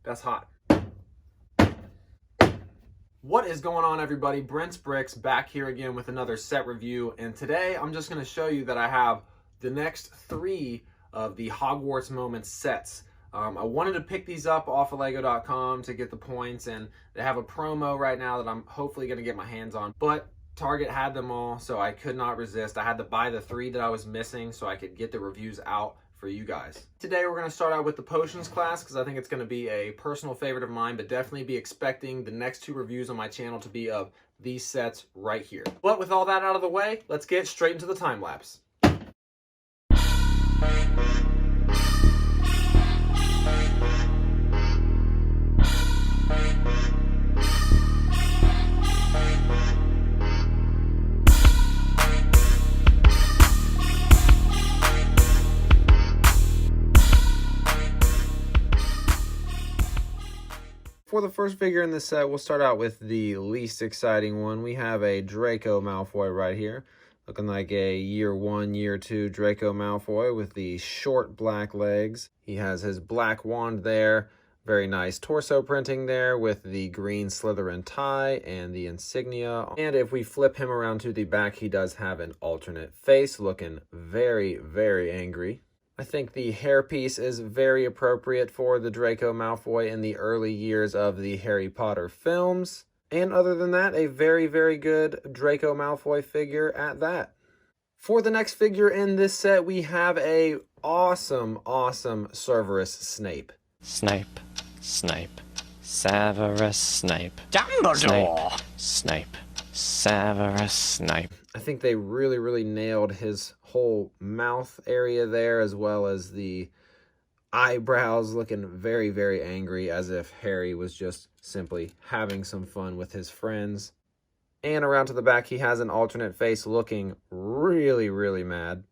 That's hot. What is going on, everybody? Brent's Bricks back here again with another set review, and today I'm just going to show you that I have the next 3 of the Hogwarts Moments sets. I wanted to pick these up off of Lego.com to get the points, and they have a promo right now that I'm hopefully going to get my hands on, but Target had them all, so I could not resist. I had to buy the 3 that I was missing so I could get the reviews out for you guys. Today we're going to start out with the potions class because I think it's going to be a personal favorite of mine, but definitely be expecting the next 2 reviews on my channel to be of these sets right here. But with all that out of the way, let's get straight into the time lapse. For the first figure in this set, we'll start out with the least exciting one. We have a Draco Malfoy right here, looking like a year 1, year 2 Draco Malfoy with the short black legs. He has his black wand there, very nice torso printing there with the green Slytherin tie and the insignia. And if we flip him around to the back, he does have an alternate face, looking very, very angry. I think the hairpiece is very appropriate for the Draco Malfoy in the early years of the Harry Potter films. And other than that, a very, very good Draco Malfoy figure at that. For the next figure in this set, we have a awesome Severus Snape. Snape, Severus Snape. Dumbledore! Snape, Severus Snape. I think they really nailed his whole mouth area there, as well as the eyebrows looking very, very angry, as if Harry was just simply having some fun with his friends. And around to the back, he has an alternate face looking really mad.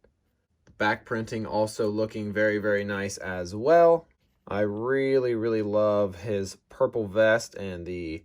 The back printing also looking very, very nice as well. I really love his purple vest and the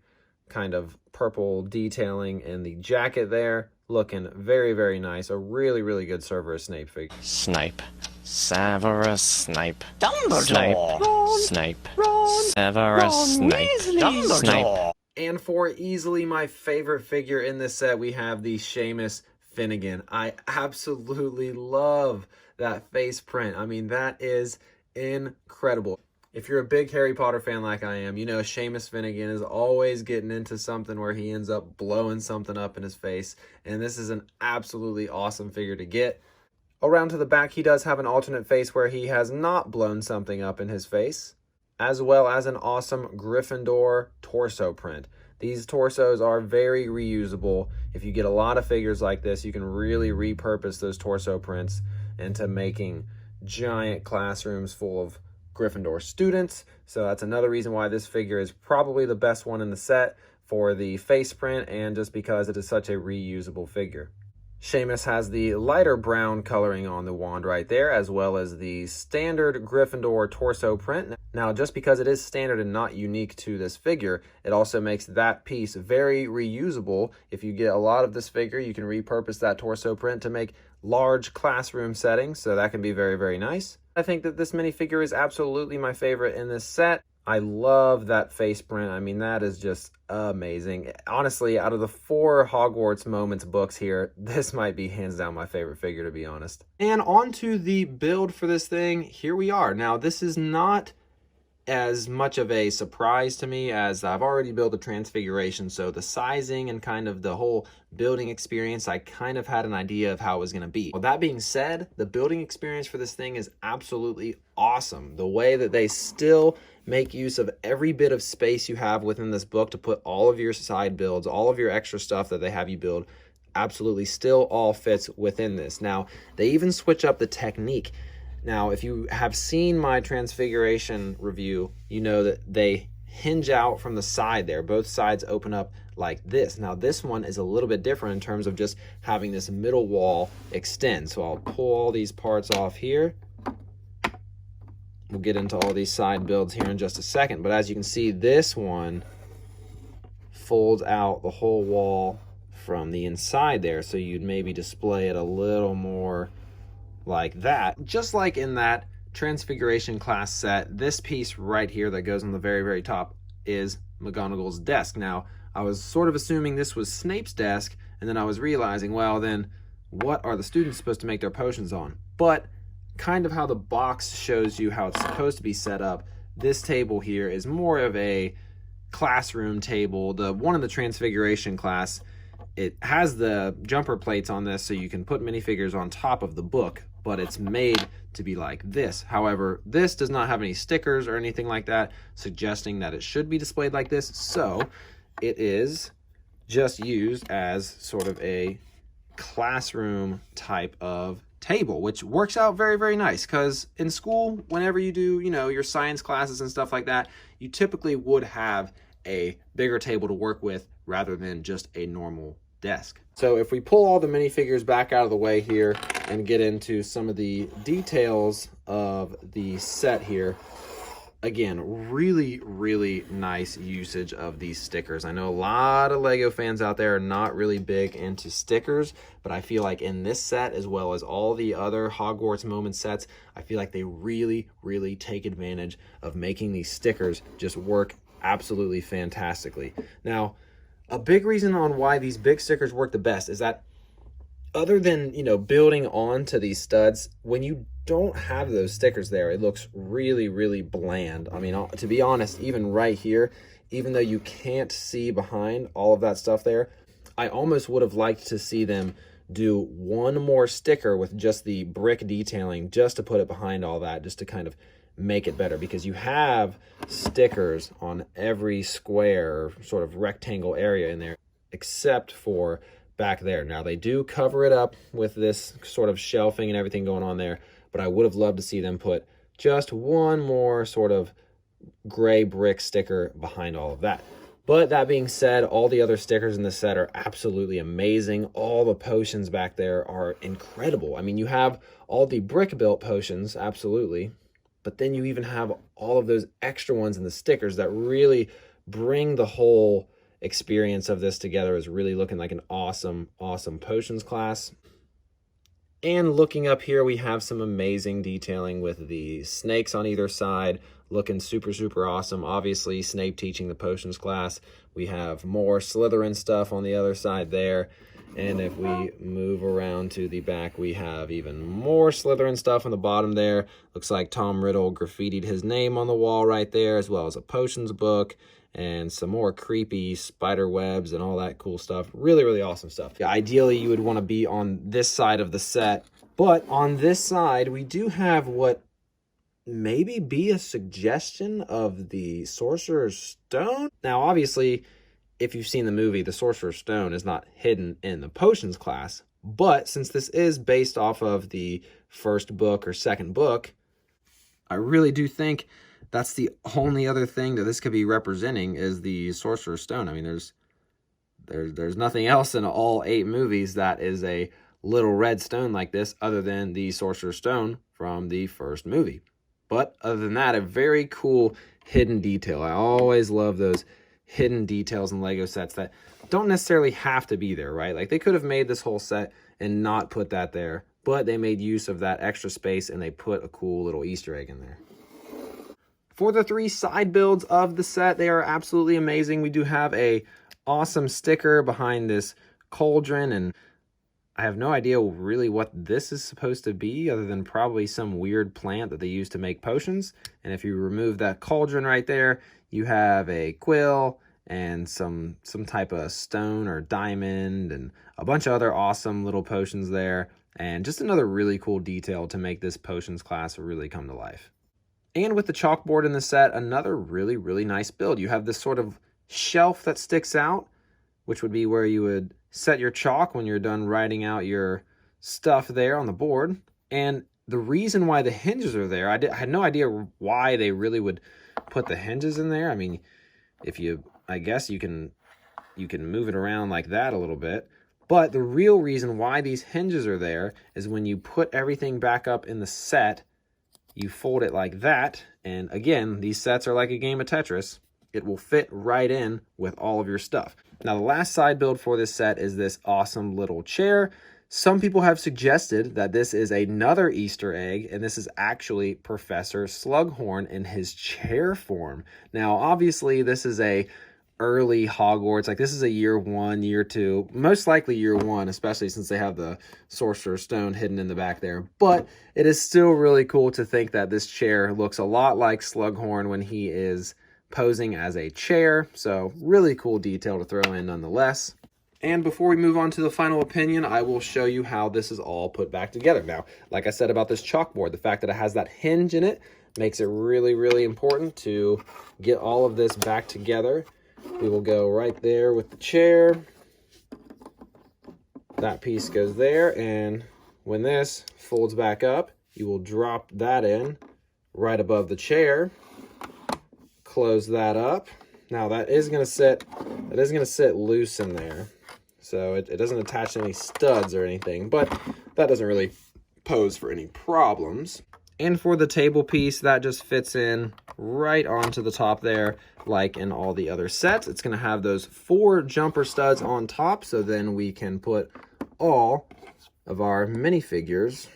kind of purple detailing in the jacket there. Looking very, very nice. A really good Severus Snape figure. Snape, Severus Snape. Dumbledore! Snape, Ron! Severus Snape. Dumbledore! Snape. And for easily my favorite figure in this set, we have the Seamus Finnegan. I absolutely love that face print. I mean, that is incredible. If you're a big Harry Potter fan like I am, you know Seamus Finnegan is always getting into something where he ends up blowing something up in his face, and this is an absolutely awesome figure to get. Around to the back, he does have an alternate face where he has not blown something up in his face, as well as an awesome Gryffindor torso print. These torsos are very reusable. If you get a lot of figures like this, you can really repurpose those torso prints into making giant classrooms full of Gryffindor students. So that's another reason why this figure is probably the best one in the set for the face print, and just because it is such a reusable figure. Seamus has the lighter brown coloring on the wand right there, as well as the standard Gryffindor torso print. Now, just because it is standard and not unique to this figure, it also makes that piece very reusable. If you get a lot of this figure, you can repurpose that torso print to make large classroom settings, so that can be very nice. I think that this minifigure is absolutely my favorite in this set. I love that face print. I mean, that is just amazing. Honestly, out of the 4 Hogwarts Moments books here, this might be hands down my favorite figure, to be honest. And on to the build for this thing. Here we are. Now, this is not as much of a surprise to me, as I've already built a Transfiguration, so the sizing and kind of the whole building experience, I kind of had an idea of how it was going to be. Well, that being said, the building experience for this thing is absolutely awesome. The way that they still make use of every bit of space you have within this book to put all of your side builds, all of your extra stuff that they have you build, absolutely still all fits within this. Now, they even switch up the technique. Now, if you have seen my Transfiguration review, you know that they hinge out from the side there. Both sides open up like this. Now, this one is a little bit different in terms of just having this middle wall extend. So I'll pull all these parts off here. We'll get into all these side builds here in just a second. But as you can see, this one folds out the whole wall from the inside there. So you'd maybe display it a little more like that, just like in that Transfiguration class set, this piece right here that goes on the very, very top is McGonagall's desk. Now, I was sort of assuming this was Snape's desk, and then I was realizing, well, then what are the students supposed to make their potions on? But kind of how the box shows you how it's supposed to be set up, this table here is more of a classroom table. The one in the Transfiguration class, it has the jumper plates on this so you can put minifigures on top of the book, but it's made to be like this. However, this does not have any stickers or anything like that, suggesting that it should be displayed like this. So it is just used as sort of a classroom type of table, which works out very, very nice, because in school, whenever you do, your science classes and stuff like that, you typically would have a bigger table to work with rather than just a normal desk. So if we pull all the minifigures back out of the way here and get into some of the details of the set here, again, really, really nice usage of these stickers. I know a lot of Lego fans out there are not really big into stickers, but I feel like in this set, as well as all the other Hogwarts Moment sets, I feel like they really, really take advantage of making these stickers just work absolutely fantastically. Now, a big reason on why these big stickers work the best is that other than, building onto these studs, when you don't have those stickers there, it looks really, really bland. I mean, to be honest, even right here, even though you can't see behind all of that stuff there, I almost would have liked to see them do one more sticker with just the brick detailing, just to put it behind all that, just to kind of make it better, because you have stickers on every square sort of rectangle area in there, except for back there. Now, they do cover it up with this sort of shelving and everything going on there, but I would have loved to see them put just one more sort of gray brick sticker behind all of that. But that being said, all the other stickers in the set are absolutely amazing. All the potions back there are incredible. I mean, you have all the brick-built potions, absolutely, but then you even have all of those extra ones in the stickers that really bring the whole experience of this together as really looking like an awesome, awesome potions class. And looking up here, we have some amazing detailing with the snakes on either side, looking super, super awesome. Obviously, Snape teaching the potions class. We have more Slytherin stuff on the other side there. And if we move around to the back, we have even more Slytherin stuff on the bottom there. Looks like Tom Riddle graffitied his name on the wall right there, as well as a potions book and some more creepy spider webs and all that cool stuff. Really, really awesome stuff. Yeah, ideally, you would want to be on this side of the set, but on this side, we do have what maybe be a suggestion of the Sorcerer's Stone. Now, obviously, if you've seen the movie, the Sorcerer's Stone is not hidden in the potions class, but since this is based off of the first book or second book, I really do think that's the only other thing that this could be representing is the Sorcerer's Stone. I mean, there's nothing else in all 8 movies that is a little red stone like this other than the Sorcerer's Stone from the first movie. But other than that, a very cool hidden detail. I always love those hidden details in Lego sets that don't necessarily have to be there, right? Like, they could have made this whole set and not put that there, but they made use of that extra space and they put a cool little Easter egg in there. For the 3 side builds of the set, they are absolutely amazing. We do have a awesome sticker behind this cauldron, and I have no idea really what this is supposed to be other than probably some weird plant that they use to make potions. And if you remove that cauldron right there, you have a quill and some type of stone or diamond and a bunch of other awesome little potions there. And just another really cool detail to make this potions class really come to life. And with the chalkboard in the set, another really, really nice build. You have this sort of shelf that sticks out, which would be where you would set your chalk when you're done writing out your stuff there on the board. And the reason why the hinges are there, I had no idea why they really would put the hinges in there. I mean, I guess you can move it around like that a little bit. But the real reason why these hinges are there is when you put everything back up in the set, you fold it like that, and again, these sets are like a game of Tetris. It will fit right in with all of your stuff. Now, the last side build for this set is this awesome little chair. Some people have suggested that this is another Easter egg, and this is actually Professor Slughorn in his chair form. Now, obviously, this is a early Hogwarts. Like, this is a year 1, year 2, most likely year 1, especially since they have the Sorcerer's Stone hidden in the back there. But it is still really cool to think that this chair looks a lot like Slughorn when he is posing as a chair. So, really cool detail to throw in nonetheless. And before we move on to the final opinion, I will show you how this is all put back together. Now, like I said about this chalkboard, the fact that it has that hinge in it makes it really, really important to get all of this back together. We will go right there with the chair. That piece goes there, and when this folds back up, you will drop that in right above the chair. Close that up. Now that is going to sit loose in there. So it doesn't attach to any studs or anything, but that doesn't really pose for any problems. And for the table piece, that just fits in right onto the top there, like in all the other sets. It's going to have those 4 jumper studs on top, so then we can put all of our minifigures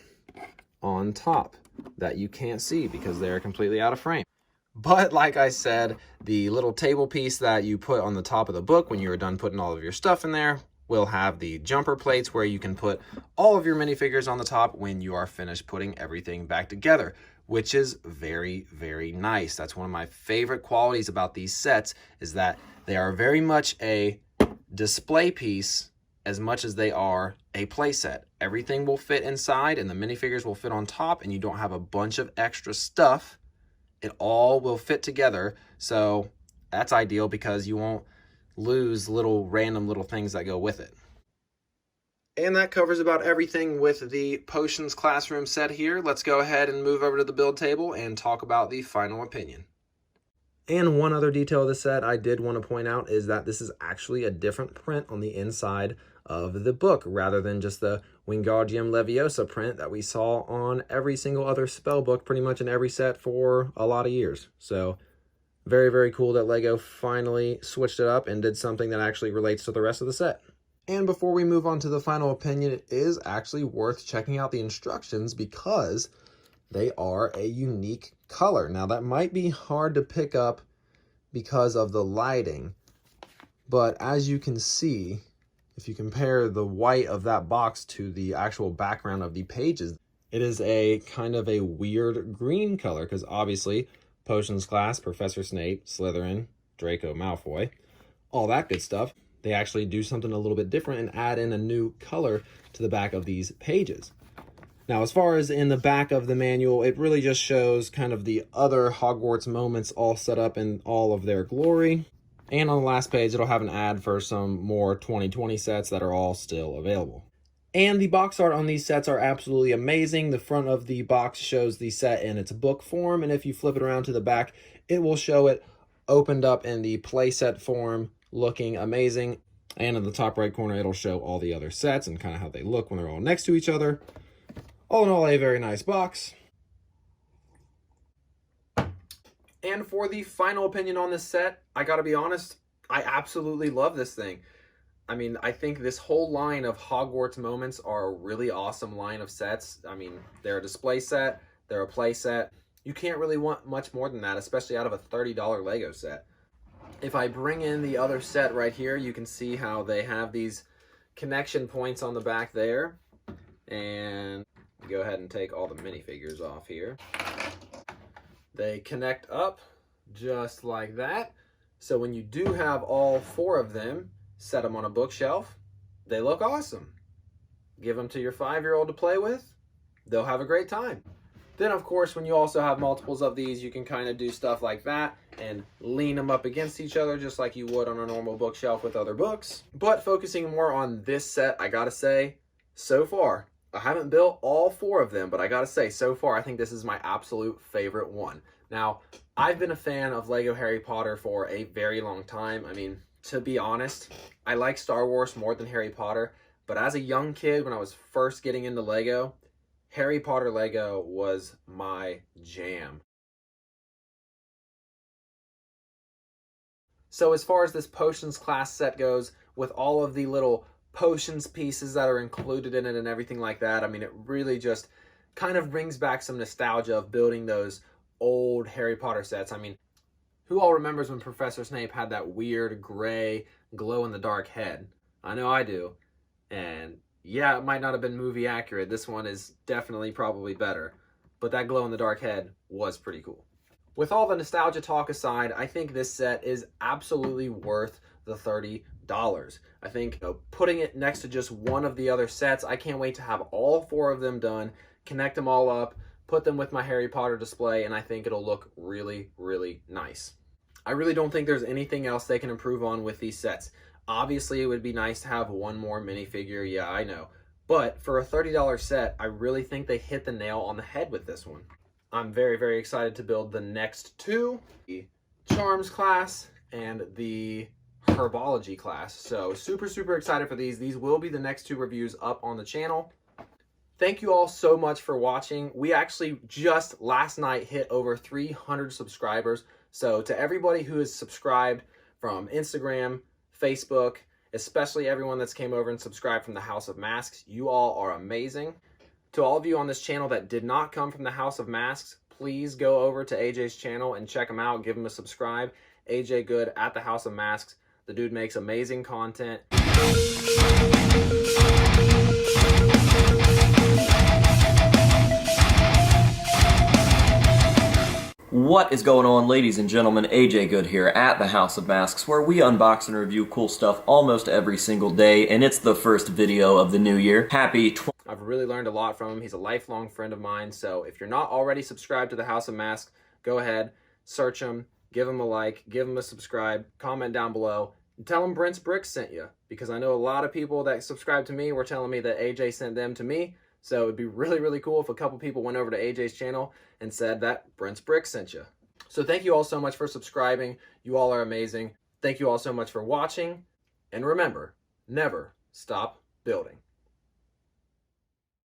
on top that you can't see because they're completely out of frame. But like I said, the little table piece that you put on the top of the book when you're done putting all of your stuff in there will have the jumper plates where you can put all of your minifigures on the top when you are finished putting everything back together, which is very, very nice. That's one of my favorite qualities about these sets, is that they are very much a display piece as much as they are a play set. Everything will fit inside and the minifigures will fit on top, and you don't have a bunch of extra stuff. It all will fit together, so that's ideal because you won't lose random little things that go with it. And that covers about everything with the Potions Classroom set here. Let's go ahead and move over to the build table and talk about the final opinion. And one other detail of the set I did want to point out is that this is actually a different print on the inside of the book, rather than just the Wingardium Leviosa print that we saw on every single other spell book pretty much in every set for a lot of years. So very, very cool that LEGO finally switched it up and did something that actually relates to the rest of the set. And before we move on to the final opinion, it is actually worth checking out the instructions because they are a unique color. Now, that might be hard to pick up because of the lighting, but as you can see, if you compare the white of that box to the actual background of the pages, it is a kind of a weird green color because obviously Potions class, Professor Snape, Slytherin, Draco Malfoy, all that good stuff. They actually do something a little bit different and add in a new color to the back of these pages. Now, as far as in the back of the manual, it really just shows kind of the other Hogwarts moments all set up in all of their glory. And on the last page, it'll have an ad for some more 2020 sets that are all still available. And the box art on these sets are absolutely amazing. The front of the box shows the set in its book form, and if you flip it around to the back, it will show it opened up in the playset form, looking amazing. And in the top right corner, it'll show all the other sets and kind of how they look when they're all next to each other. All in all, a very nice box. And for the final opinion on this set, I gotta be honest, I absolutely love this thing. I mean, I think this whole line of Hogwarts moments are a really awesome line of sets. I mean, they're a display set, they're a play set. You can't really want much more than that, especially out of a $30 Lego set. If I bring in the other set right here, you can see how they have these connection points on the back there. And go ahead and take all the minifigures off here. They connect up just like that. So when you do have all 4 of them, set them on a bookshelf, they look awesome. Give them to your 5-year-old to play with, they'll have a great time. Then of course, when you also have multiples of these, you can kind of do stuff like that and lean them up against each other just like you would on a normal bookshelf with other books. But focusing more on this set, I gotta say, so far, I haven't built all 4 of them, but I gotta say, so far, I think this is my absolute favorite one. Now, I've been a fan of Lego Harry Potter for a very long time. I mean, to be honest, I like Star Wars more than Harry Potter, but as a young kid, when I was first getting into Lego, Harry Potter Lego was my jam. So as far as this Potions class set goes, with all of the little potions pieces that are included in it and everything like that. I mean, it really just kind of brings back some nostalgia of building those old Harry Potter sets. I mean, who all remembers when Professor Snape had that weird gray glow-in-the-dark head? I know I do. And yeah, it might not have been movie accurate. This one is definitely probably better. But that glow-in-the-dark head was pretty cool. With all the nostalgia talk aside, I think this set is absolutely worth the $30. I think putting it next to just one of the other sets, I can't wait to have all 4 of them done, connect them all up, put them with my Harry Potter display, and I think it'll look really, really nice. I really don't think there's anything else they can improve on with these sets. Obviously, it would be nice to have one more minifigure, yeah, I know. But for a $30 set, I really think they hit the nail on the head with this one. I'm very, very excited to build the next 2, the Charms class and the Herbology class. So super, super excited for these. These will be the next 2 reviews up on the channel. Thank you all so much for watching. We actually just last night hit over 300 subscribers. So to everybody who is subscribed from Instagram, Facebook, especially everyone that's came over and subscribed from the House of Masks, you all are amazing. To all of you on this channel that did not come from the House of Masks, please go over to AJ's channel and check him out. Give him a subscribe. AJ Good at the House of Masks. The dude makes amazing content. What is going on, ladies and gentlemen? AJ Good here at the House of Masks, where we unbox and review cool stuff almost every single day, and it's the first video of the new year. Happy I've really learned a lot from him. He's a lifelong friend of mine, so if you're not already subscribed to the House of Masks, go ahead, search him, give him a like, give him a subscribe, comment down below, and tell him Brent's Bricks sent you, because I know a lot of people that subscribe to me were telling me that AJ sent them to me. So it'd be really, really cool if a couple people went over to AJ's channel and said that Brent's Bricks sent you. So thank you all so much for subscribing. You all are amazing. Thank you all so much for watching. And remember, never stop building.